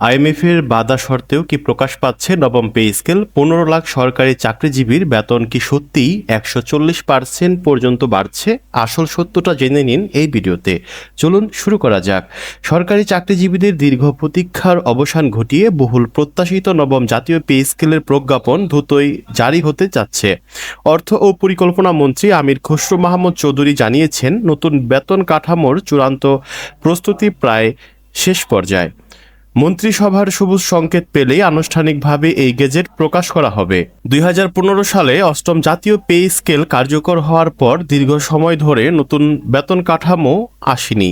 আইএমএফের বাধা সত্ত্বেও কি প্রকাশ পাচ্ছে নবম পে স্কেল? 15 লাখ সরকারি চাকরিজীবীর বেতন কি সত্যিই 140% পর্যন্ত বাড়ছে? আসল সত্যটা জেনে নিন এই ভিডিওতে। চলুন শুরু করা যাক। সরকারি চাকরিজীবীদের দীর্ঘ প্রতীক্ষার অবসান ঘটিয়ে বহুল প্রত্যাশিত নবম জাতীয় পে স্কেলের প্রজ্ঞাপন দ্রুতই জারি হতে যাচ্ছে। অর্থ ও পরিকল্পনা মন্ত্রী আমির খসরু মাহমুদ চৌধুরী জানিয়েছেন, নতুন বেতন কাঠামোর চূড়ান্ত প্রস্তুতি প্রায় শেষ পর্যায়ে। মন্ত্রিসভার সবুজ সংকেত পেলেই আনুষ্ঠানিকভাবে এই গেজেট প্রকাশ করা হবে। 2015 সালে অষ্টম জাতীয় পে স্কেল কার্যকর হওয়ার পর দীর্ঘ সময় ধরে নতুন বেতন কাঠামো আসেনি।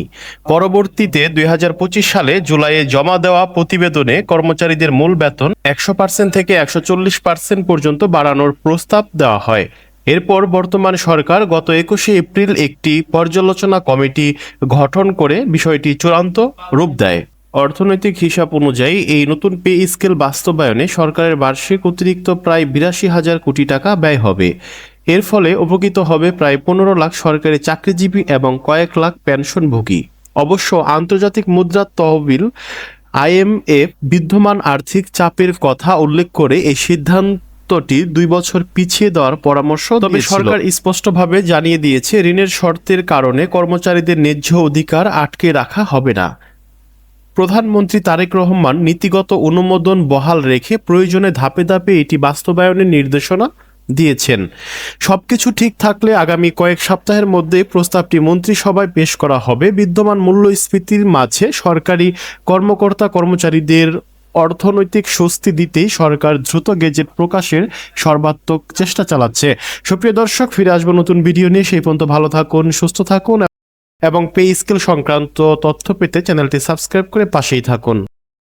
পরবর্তীতে 2025 সালে জুলাইয়ে জমা দেওয়া প্রতিবেদনে কর্মচারীদের মূল বেতন 100% থেকে 140% পর্যন্ত বাড়ানোর প্রস্তাব দেওয়া হয়। এরপর বর্তমান সরকার গত 21শে এপ্রিল একটি পর্যালোচনা কমিটি গঠন করে বিষয়টি চূড়ান্ত রূপ দেয়। অর্থনৈতিক হিসাব অনুযায়ী এই নতুন পে স্কেল বাস্তবায়নে সরকারের বার্ষিক অতিরিক্ত প্রায় 82,000 কোটি টাকা ব্যয় হবে। এর ফলে উপকৃত হবে প্রায় 15 লাখ সরকারি চাকরিজীবী এবং কয়েক লাখ পেনশনভোগী। অবশ্য আন্তর্জাতিক মুদ্রা তহবিল আইএমএফ বিদ্যমান আর্থিক চাপের কথা উল্লেখ করে এই সিদ্ধান্তটি 2 বছর পিছিয়ে দেওয়ার পরামর্শ তবে সরকার স্পষ্টভাবে জানিয়ে দিয়েছে, ঋণের শর্তের কারণে কর্মচারীদের ন্যায্য অধিকার আটকে রাখা হবে না। প্রধানমন্ত্রী তারেক রহমান নীতিগত অনুমোদন বহাল রেখে প্রয়োজনে ধাপে ধাপে এটি বাস্তবায়নের নির্দেশনা দিয়েছেন। সবকিছু ঠিক থাকলে আগামী কয়েক সপ্তাহের মধ্যে প্রস্তাবটি মন্ত্রিসভায় পেশ করা হবে। বিদ্যমান মূল্যস্ফীতির মাঝে সরকারি কর্মকর্তা কর্মচারীদের অর্থনৈতিক স্বস্তি দিতেই সরকার দ্রুত গেজেট প্রকাশের সর্বাত্মক চেষ্টা চালাচ্ছে। সুপ্রিয় দর্শক, ফিরে আসবো নতুন ভিডিও নিয়ে। সেই পর্যন্ত ভালো থাকুন, সুস্থ থাকুন এবং পে স্কেল সংক্রান্ত তথ্য পেতে চ্যানেলটি সাবস্ক্রাইব করে পাশেই থাকুন।